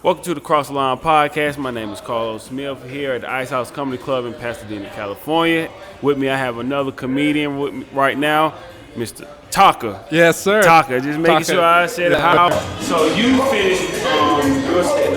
Welcome to the Cross the Line podcast. My name is Carlos Smith here at the Ice House Comedy Club in Pasadena, California. With me, I have another comedian with me right now, Mr. Taka. Yes, sir. Taka, just making Taka. sure I said it. How? So you finished your set.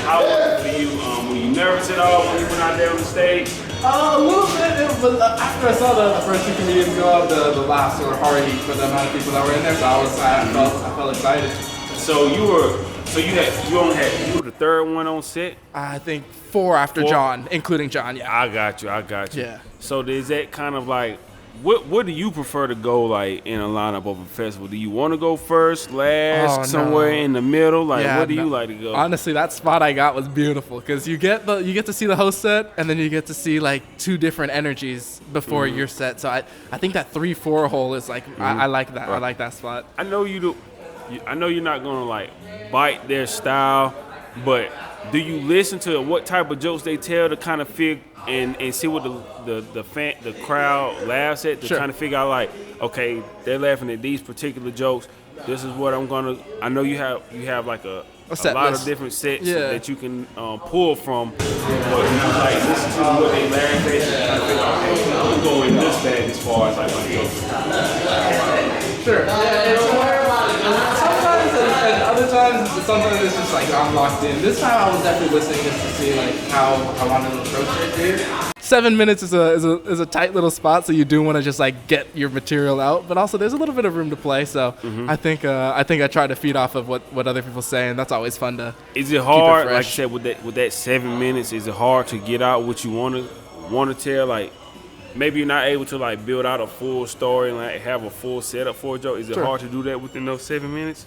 How was it for you? Were you nervous at all when you went out there on the stage? A little bit, but after I saw the first two comedians go out, the laughs were hearty for the amount of people that were in there, so I felt excited. So you were the third one on set? I think four after John, including John, yeah. I got you. Yeah. So is that kind of like, what do you prefer to go like in a lineup of a festival? Do you want to go first, last, somewhere in the middle? Like, yeah, where do you like to go? Honestly, that spot I got was beautiful because you get to see the host set and then you get to see like two different energies before your set. So I think that 3-4 hole is like I like that. Right. I like that spot. I know I know you're not gonna like bite their style, but do you listen to what type of jokes they tell to kind of figure and see what the crowd laughs at to kind of figure out like, okay, they're laughing at these particular jokes. This is what I'm gonna. I know you have like a lot of different sets that you can pull from. But you like listen to what they laugh at and kind of figure out, okay, I'm gonna go in this bag as far as like my jokes. Sure. Sometimes it's just like I'm locked in. This time I was definitely listening just to see like how I wanted to approach it. 7 minutes is a tight little spot, so you do want to just like get your material out, but also there's a little bit of room to play. So I think I try to feed off of what other people say, and that's always fun to. Is it hard, like you said, with that 7 minutes? Is it hard to get out what you want to tell? Like maybe you're not able to like build out a full story and like have a full setup for a joke. Is it hard to do that within those 7 minutes?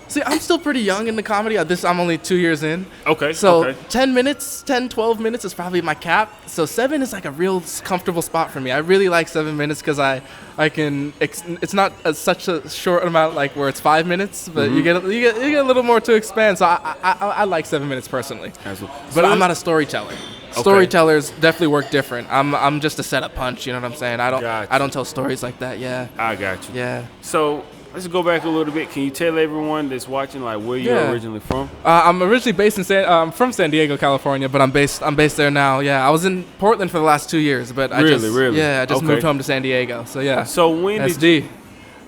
See, I'm still pretty young in the comedy. I'm only 2 years in. Okay. So 10 minutes, 10, 12 minutes is probably my cap. So 7 is like a real comfortable spot for me. I really like 7 minutes because I can. It's not such a short amount like where it's 5 minutes, but you get a little more to expand. So I like 7 minutes personally. Absolutely. But I'm not a storyteller. Okay. Storytellers definitely work different. I'm just a setup punch. You know what I'm saying? I don't tell stories like that. Yeah. I got you. Yeah. So let's go back a little bit. Can you tell everyone that's watching like where you're originally from? I'm originally based I'm from San Diego, California, but I'm based there now. Yeah, I was in Portland for the last 2 years, but I just moved home to San Diego. So yeah. So when SD.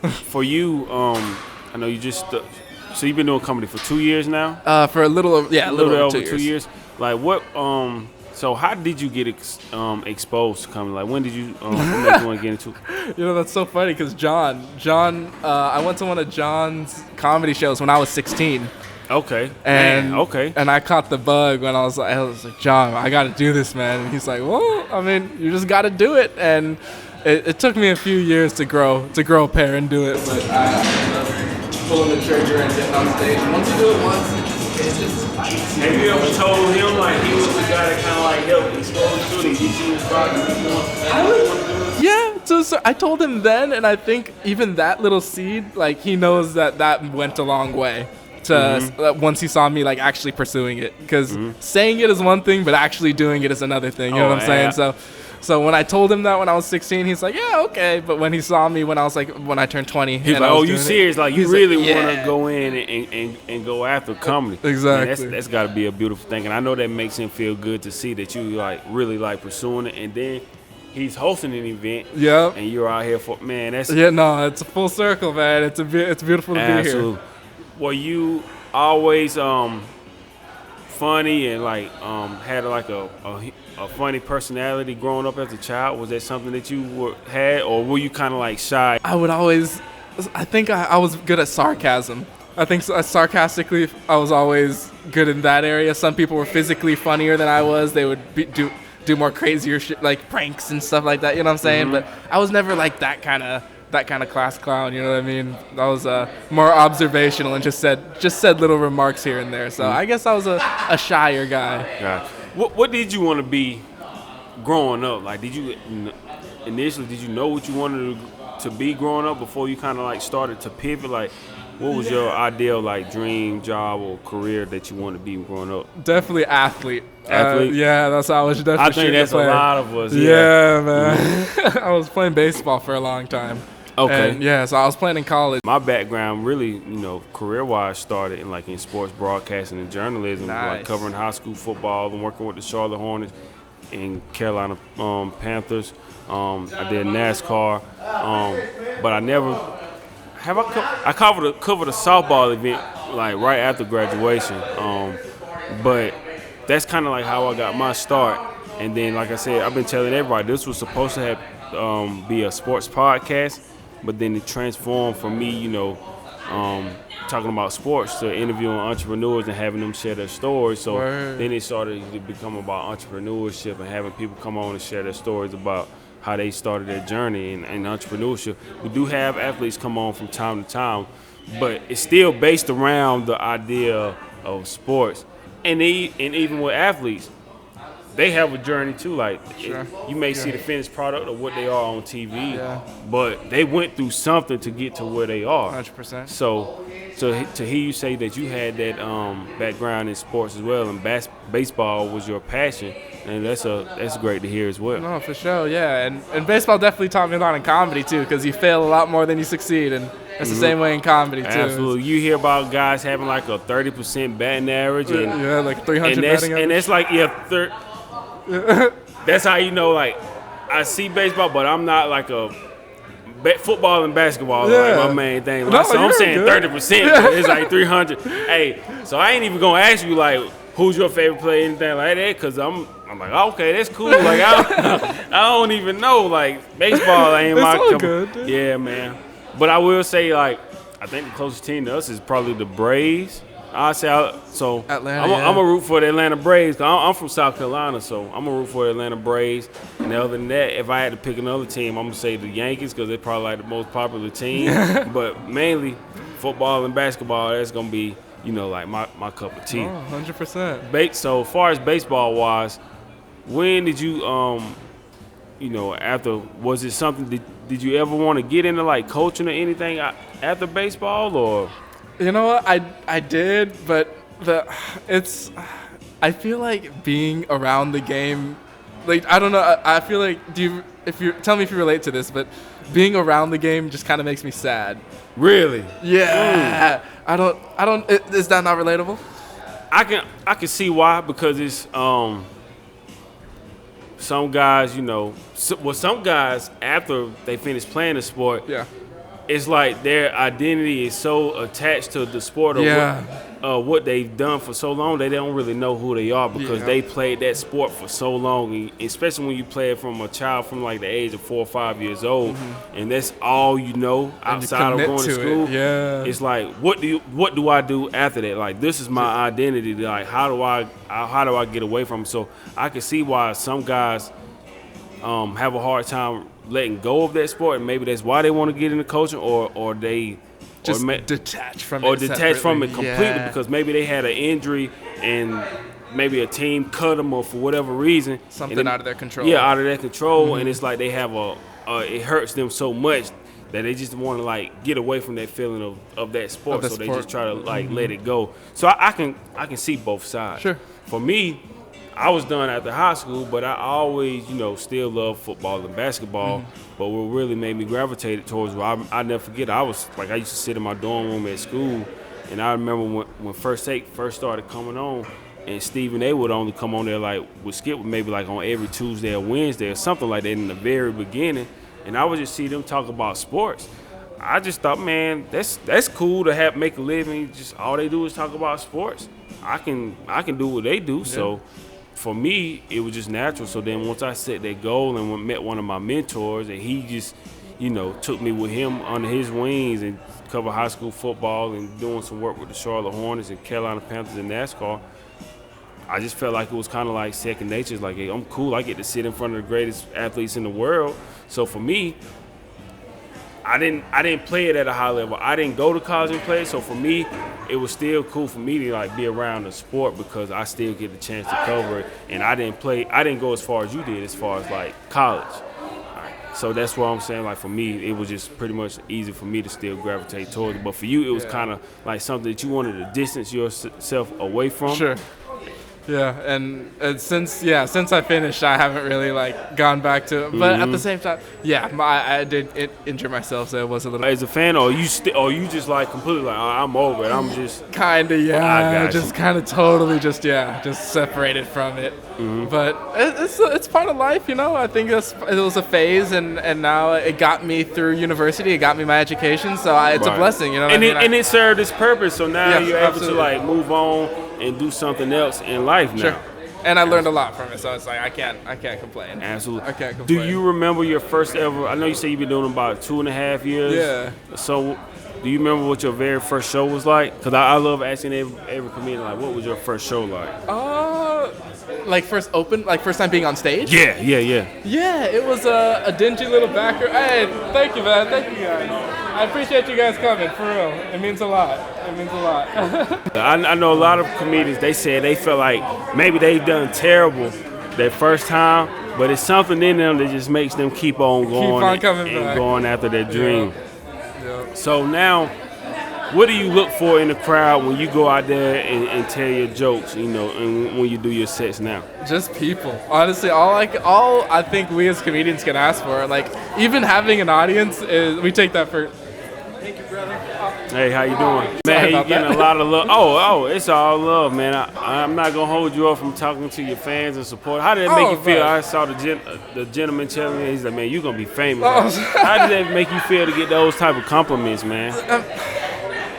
For you, I know you just so you've been doing comedy for 2 years now. For a little over 2 years. Like what? So how did you get exposed to comedy? Like when did you make you want to get into? You know, that's so funny because John, I went to one of John's comedy shows when I was 16. Okay. And I caught the bug when I was like, John, I got to do this, man. And he's like, well, I mean, you just got to do it. And it took me a few years to grow a pair and do it, but pulling the trigger and getting on stage. Once you do it once, it's just. Have you ever told him like he was the guy that kind of like helped expose you to these YouTube's projects? Yeah, so I told him then, and I think even that little seed, like he knows that went a long way to once he saw me like actually pursuing it. Because saying it is one thing, but actually doing it is another thing. You know what I'm saying? So when I told him that when I was 16, he's like, yeah, okay. But when he saw me when I turned 20, he's like, oh, you serious? Like you really want to go in and go after comedy? Exactly. Man, that's got to be a beautiful thing, and I know that makes him feel good to see that you like really like pursuing it, and then he's hosting an event. Yeah. And you're out here for it's a full circle, man. It's beautiful to be here. Were you always funny and like had like a funny personality growing up as a child? Was that something that you had, or were you kind of like shy? I think I was good at sarcasm. I think sarcastically I was always good in that area. Some people were physically funnier than I was. They would do more crazier shit like pranks and stuff like that. You know what I'm saying? But I was never like that kind of class clown, you know what I mean? I was more observational and just said little remarks here and there. So I guess I was a shyer guy. Gotcha. What did you want to be growing up? Like, did you know what you wanted to be growing up before you kind of like started to pivot? Like, what was your ideal like dream job or career that you wanted to be growing up? Definitely athlete. Athlete? Yeah, that's how I was definitely. I think that's a lot of us. Yeah, man. I was playing baseball for a long time. Okay. And yeah, so I was playing in college. My background really, career-wise started in sports broadcasting and journalism, like Nice. covering high school football and working with the Charlotte Hornets and Carolina Panthers. I did NASCAR, but I never I covered a softball event like right after graduation. But that's kind of like how I got my start. And then, like I said, I've been telling everybody this was supposed to have be a sports podcast, but then it transformed from me, talking about sports to interviewing entrepreneurs and having them share their stories. So then it started to become about entrepreneurship and having people come on and share their stories about how they started their journey in entrepreneurship. We do have athletes come on from time to time, but it's still based around the idea of sports. And even with athletes, they have a journey too. Like you may see the finished product of what they are on TV, but they went through something to get to where they are. 100%. So to hear you say that you had that background in sports as well, and baseball was your passion, and that's great to hear as well. No, for sure, yeah. And baseball definitely taught me a lot in comedy too, because you fail a lot more than you succeed, and it's the same way in comedy too. Absolutely. You hear about guys having like a 30% batting average, and like 300 batting average. And that's like that's how you know. Like I see baseball, but I'm not like a football and basketball like my main thing. No, so I'm saying 30%, but it's like 300. Hey, so I ain't even gonna ask you like who's your favorite player, anything like that, because I'm like, okay, that's cool. Like I don't even know. Like baseball ain't my all cup. good. Yeah, man. But I will say, like, I think the closest team to us is probably the Braves. I say Atlanta. I'm a root for the Atlanta Braves. I'm from South Carolina, so I'm a root for the Atlanta Braves. And other than that, if I had to pick another team, I'm gonna say the Yankees because they're probably like the most popular team. But mainly football and basketball. That's gonna be like my cup of tea. 100%. So as far as baseball wise, when did you after, was it something, did you ever want to get into like coaching or anything after baseball, or? You know what? I did, but I feel like being around the game, like I don't know. I feel like tell me if you relate to this, but being around the game just kind of makes me sad. Really? Yeah. I don't. Is that not relatable? I can see why, because it's some guys, some guys after they finish playing the sport, it's like their identity is so attached to the sport or what they've done for so long, they don't really know who they are because they played that sport for so long, and especially when you play it from a child from like the age of 4 or 5 years old, and that's all you know outside of going to school. It's like, what do I do after that? Like, this is my identity. Like, how do I get away from it? So I can see why some guys have a hard time letting go of that sport, and maybe that's why they want to get into coaching, or they just detach from it completely because maybe they had an injury and maybe a team cut them, or for whatever reason, something out of their control. Yeah, out of their control, and it's like they have it hurts them so much that they just want to like get away from that feeling of that sport, so they just try to like let it go. So I can see both sides. Sure. For me, I was done after high school, but I always, still love football and basketball. But what really made me gravitate towards, I never forget, I used to sit in my dorm room at school, and I remember when First Take first started coming on, and Stephen A would only come on there would skip maybe like on every Tuesday or Wednesday or something like that in the very beginning, and I would just see them talk about sports. I just thought, man, that's cool to make a living. Just all they do is talk about sports. I can do what they do, so. For me, it was just natural. So then once I set that goal and met one of my mentors, and he just, took me with him under his wings and covered high school football and doing some work with the Charlotte Hornets and Carolina Panthers and NASCAR, I just felt like it was kind of like second nature. It's like, hey, I'm cool. I get to sit in front of the greatest athletes in the world. So for me, I didn't play it at a high level. I didn't go to college and play it. So for me, it was still cool for me to like be around the sport because I still get the chance to cover it. And I didn't go as far as you did as far as like college. So that's what I'm saying. Like for me, it was just pretty much easy for me to still gravitate towards it. But for you, it was kind of like something that you wanted to distance yourself away from. Sure. Yeah, and since I finished, I haven't really like gone back to it. But at the same time, I did injure myself, so it was a little. As a fan, or you just like completely like, oh, I'm over it. I'm just Kinda, I got just kind of totally just separated from it. But it's part of life, you know. I think it was a phase, and now it got me through university. It got me my education, so it's a blessing, you know. And it served its purpose. So now you're able absolutely. to like move on and do something else in life now. Sure. And I learned a lot from it, so it's like I can't complain. Absolutely. I can't complain. Do you remember your first ever? I know you said you've been doing it about 2.5 years. Yeah. So, do you remember what your very first show was like? Because I love asking every comedian, like, what was your first show like? Like first time being on stage? Yeah. Yeah, it was a dingy little backer. Hey, thank you, man. Thank you, guys. I appreciate you guys coming, for real. It means a lot. I know a lot of comedians, they said they feel like maybe they've done terrible their first time, but it's something in them that just makes them keep on going on coming and back. going after their dream. Yeah. So now, what do you look for in the crowd when you go out there and tell your jokes, you know, and when you do your sets now? Just people. Honestly, all I think we as comedians can ask for, like even having an audience, is we take that for. Thank you, brother. Hey, how you doing? Man, you getting a lot of love. Oh, it's all love, man. I'm not gonna hold you up from talking to your fans and support. How did it make you feel? I saw the gentleman telling me, he's like, man, you're gonna be famous. How did that make you feel to get those type of compliments, man?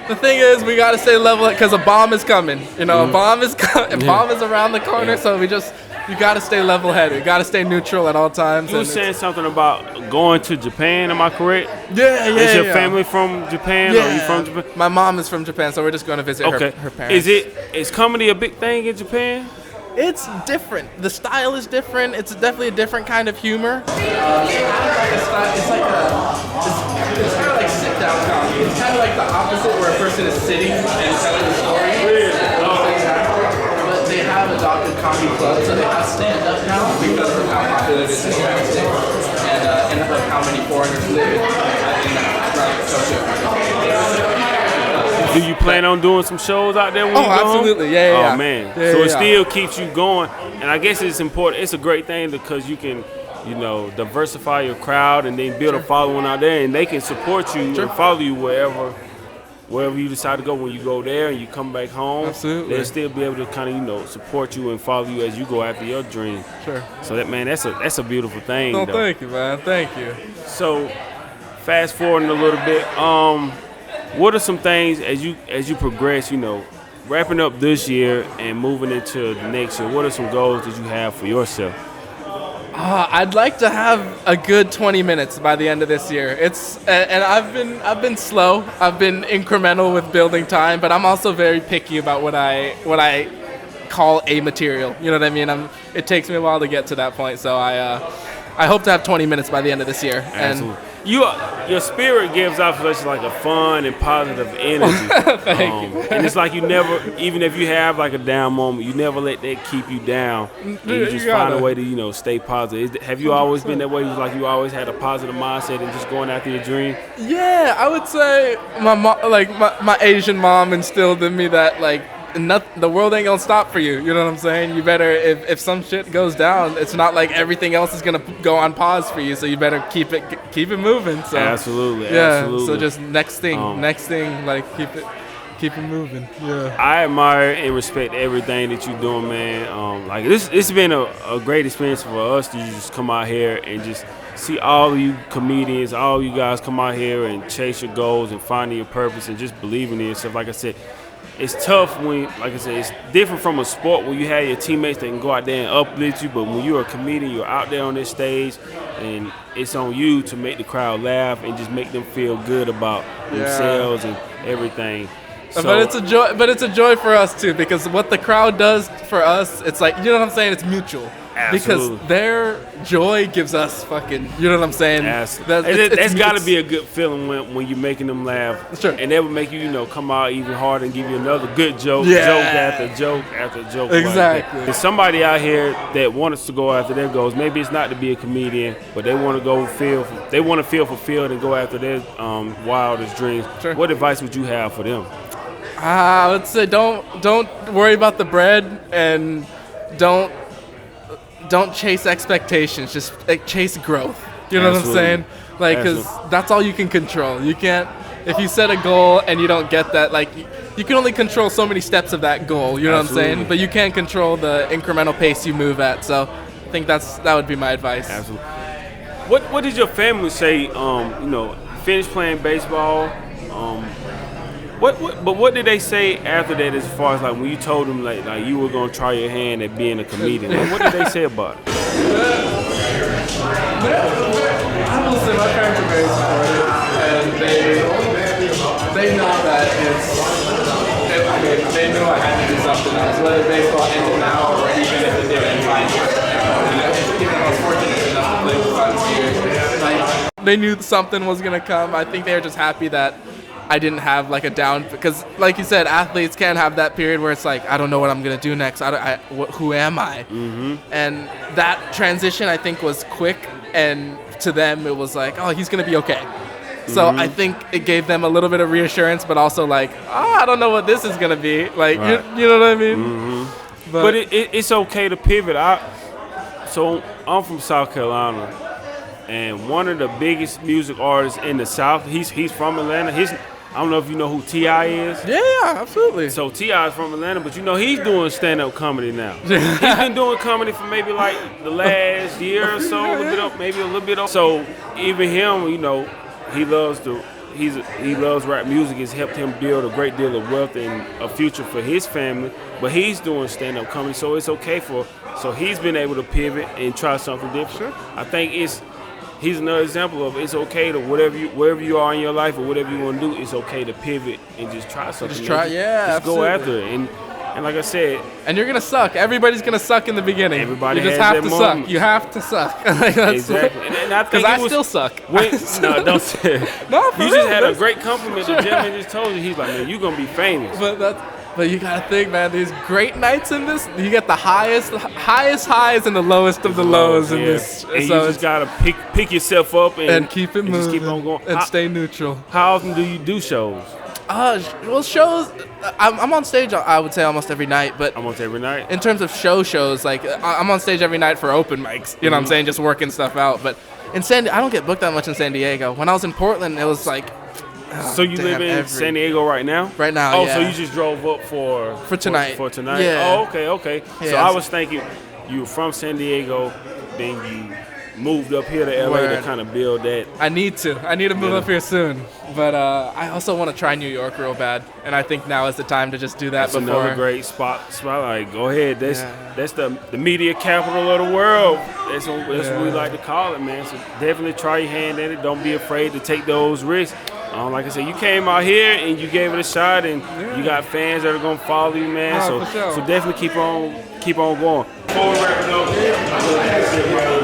The thing is, we gotta stay level because a bomb is coming. You know, a bomb is coming. Bomb is around the corner, so you gotta stay level-headed. You gotta stay neutral at all times. You were saying something about going to Japan. Am I correct? Yeah. Is your family from Japan? Yeah. Or are you from Japan? My mom is from Japan, so we're just going to visit her parents. Is comedy a big thing in Japan? It's different. The style is different. It's definitely a different kind of humor. It's kind of like sit-down comedy. It's kind of like the opposite, where a person is sitting and telling the story. But they have adopted comedy clubs, so they have stand-up now because of how popular it is in the United States and of how many foreigners live in that socioeconomic. Do you plan on doing some shows out there when you go? Absolutely. Yeah. Oh, man. So it still keeps you going. And I guess it's important. It's a great thing because you can, you know, diversify your crowd and then build a following out there, and they can support you and follow you wherever you decide to go. When you go there and you come back home, absolutely, they'll still be able to kind of, you know, support you and follow you as you go after your dream. Sure. So that's a beautiful thing. Oh, thank you, man. Thank you. So, fast forwarding a little bit, what are some things as you progress, you know, wrapping up this year and moving into the next year? What are some goals that you have for yourself? I'd like to have a good 20 minutes by the end of this year. And I've been slow. I've been incremental with building time, but I'm also very picky about what I call a material. You know what I mean? It takes me a while to get to that point, so I hope to have 20 minutes by the end of this year. Absolutely. Your spirit gives off such like a fun and positive energy. Thank you. And it's like you never, even if you have like a down moment, you never let that keep you down. And you just find a way to, you know, stay positive. Have you always been that way? Like you always had a positive mindset and just going after your dream? Yeah, I would say my Asian mom instilled in me that like, the world ain't gonna stop for you. You know what I'm saying? You better, if some shit goes down, it's not like everything else is gonna go on pause for you. So you better keep it moving. So absolutely. So just next thing, like keep it moving. Yeah. I admire and respect everything that you're doing, man. Like it's been a great experience for us to just come out here and just see all of you comedians, all of you guys come out here and chase your goals and finding your purpose and just believing in yourself. Like I said, it's tough when, like I said, it's different from a sport where you have your teammates that can go out there and uplift you, but when you're a comedian, you're out there on this stage, and it's on you to make the crowd laugh and just make them feel good about themselves and everything. So, but it's a joy for us too, because what the crowd does for us, it's like, you know what I'm saying, it's mutual. Absolutely. Because their joy gives us fucking, you know what I'm saying? That's got to be a good feeling when you're making them laugh. Sure. And that would make you, you know, come out even harder and give you another good joke, joke after joke after joke. Exactly. Like there's somebody out here that wants to go after their goals. Maybe it's not to be a comedian, but they want to feel fulfilled and go after their wildest dreams. Sure. What advice would you have for them? I would say don't worry about the bread and don't chase expectations. Just chase growth. You know Absolutely. what I'm saying? Like, because that's all you can control. You can't. If you set a goal and you don't get that, like, you can only control so many steps of that goal. You know Absolutely. what I'm saying? But you can't control the incremental pace you move at. So I think that would be my advice. Absolutely. What did your family say? Finished playing baseball. What did they say after that? As far as like when you told them like you were gonna try your hand at being a comedian, like, what did they say about it? I will say my parents are very supportive, and they know that they knew I had to do something else, whether baseball ended now or even if it didn't. I was fortunate enough to play for 5 years. They knew something was gonna come. I think they were just happy that I didn't have like a down, because like you said, athletes can have that period where it's like, I don't know what I'm gonna do next. Who am I? Mm-hmm. And that transition I think was quick, and to them it was like, oh, he's gonna be okay. So I think it gave them a little bit of reassurance, but also like, oh, I don't know what this is gonna be. Like, Right. you know what I mean? Mm-hmm. But it's okay to pivot. So I'm from South Carolina, and one of the biggest music artists in the South. He's from Atlanta. I don't know if you know who T.I. is. Yeah, absolutely. So T.I. is from Atlanta, but he's doing stand-up comedy now. He's been doing comedy for maybe like the last year or so, maybe a little bit. So even him, he loves he loves rap music. It's helped him build a great deal of wealth and a future for his family. But he's doing stand-up comedy, so it's okay so he's been able to pivot and try something different. Sure. I think he's another example of it's okay to wherever you are in your life or whatever you want to do, it's okay to pivot and just try something. Just try, just go after it. And like I said, and you're gonna suck. Everybody's gonna suck in the beginning. Everybody you just has have that to moment. suck. You have to suck. Exactly. And I think because I still suck. No, don't say it. No, for you real, just had a great compliment. The gentleman just told you, he's like, man, you're gonna be famous. But you gotta think, man. These great nights in this, you get the highest highs and the lowest of the lows in this. And so you just gotta pick yourself up and keep it moving, just keep on going and stay neutral. How often do you do shows? Well, shows. I'm on stage. I would say almost every night. But Almost every night. in terms of shows, like I'm on stage every night for open mics. You know what I'm saying? Just working stuff out. But I don't get booked that much in San Diego. When I was in Portland, it was like. So you live in San Diego right now? Right now, Oh, yeah. so you just drove up for tonight. For tonight? Yeah. Oh, okay. Yeah, so I was thinking you were from San Diego, then you moved up here to LA to kind of build that. I need to move up here soon. But I also want to try New York real bad. And I think now is the time to just do that. That's another great spotlight. Go ahead. That's the media capital of the world. That's what we like to call it, man. So definitely try your hand at it. Don't be afraid to take those risks. Like I said, you came out here and you gave it a shot, and you got fans that are gonna follow you, man. For sure. So definitely keep on going. Before we wrap it up, I'm gonna ask everybody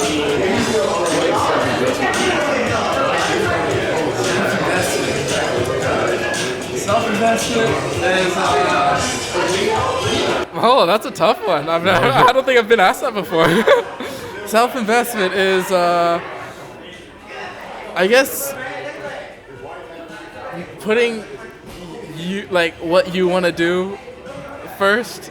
Self-investment is. Oh, that's a tough one. I don't think I've been asked that before. Self-investment is, I guess, putting what you want to do first.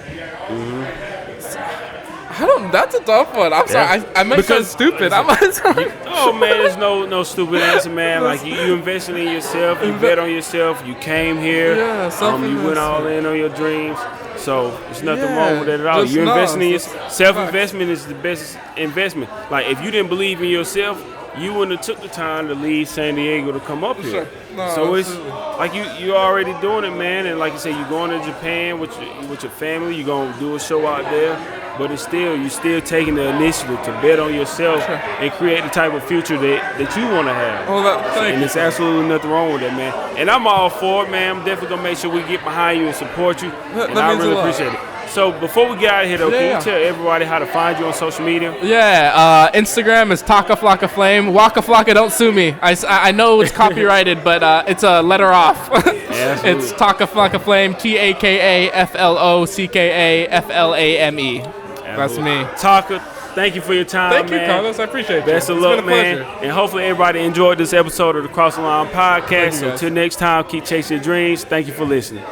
That's a tough one. I'm sorry. I might sound stupid. I'm sorry. Oh man, there's no stupid answer, man. Like you invested in yourself, you bet on yourself, you came here, you went all in on your dreams. So there's nothing wrong with that at all. You're investing in yourself. Self-investment is the best investment. Like if you didn't believe in yourself, you wouldn't have took the time to leave San Diego to come up here. So it's like you're already doing it, man. And like you said, you're going to Japan with your family. You're gonna do a show out there, but you're still taking the initiative to bet on yourself and create the type of future that you want to have. And there's absolutely nothing wrong with that, man. And I'm all for it, man. I'm definitely gonna make sure we get behind you and support you. And I really appreciate it. So before we get out of here, though, can you tell everybody how to find you on social media? Yeah, Instagram is Taka Flocka Flame. Waka Flocka, don't sue me. I know it's copyrighted, but it's a letter off. It's Taka Flocka Flame, TAKAFLOCKAFLAME. That's me. Taka, thank you for your time, man. Thank you, Carlos. I appreciate it. Best of luck, man. And hopefully everybody enjoyed this episode of the Cross the Line Podcast. So until next time, keep chasing your dreams. Thank you for listening.